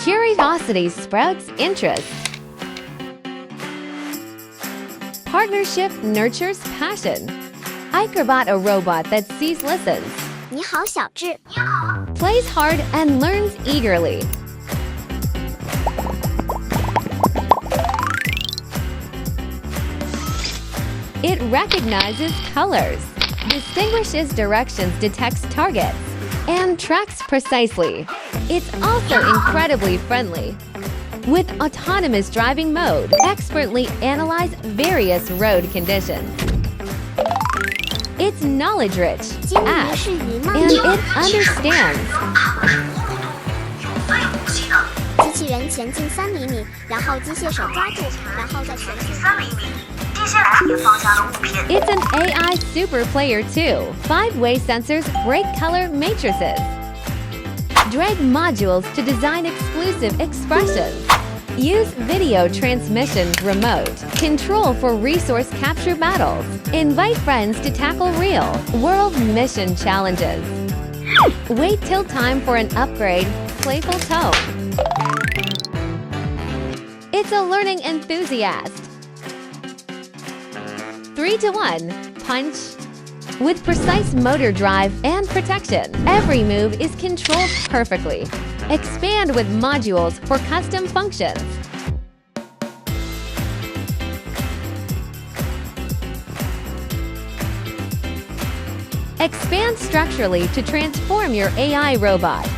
Curiosity sprouts interest. Partnership nurtures passion. ICRobot, a robot that sees, listens, 你好，小智。 plays hard, and learns eagerly. It recognizes colors, distinguishes directions, detects targets, and tracks precisely. It's also incredibly friendly. With autonomous driving mode, expertly analyze various road conditions. It's knowledge-rich, 金鱼 acts, 是鱼吗？ and it understands. 机器人前进3厘米，然后机械手抓住，然后再前进3厘米。 It's an AI super player too. 5-way sensors break color matrices. Drag modules to design exclusive expressions. Use video transmission remote. Control for resource capture battles. Invite friends to tackle real world mission challenges. Wait till time for an upgrade. Playful tone. It's a learning enthusiast. 3-to-1 punch. With precise motor drive and protection, every move is controlled perfectly. Expand with modules for custom functions. Expand structurally to transform your AI robot.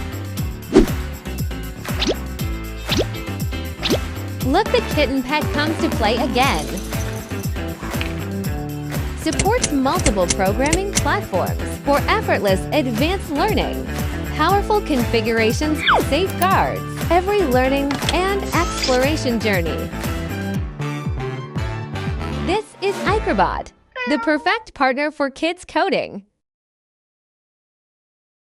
Look, the kitten pet comes to play again. Supports multiple programming platforms for effortless advanced learning. Powerful configurations safeguards every learning and exploration journey. This is ICRobot, the perfect partner for kids coding.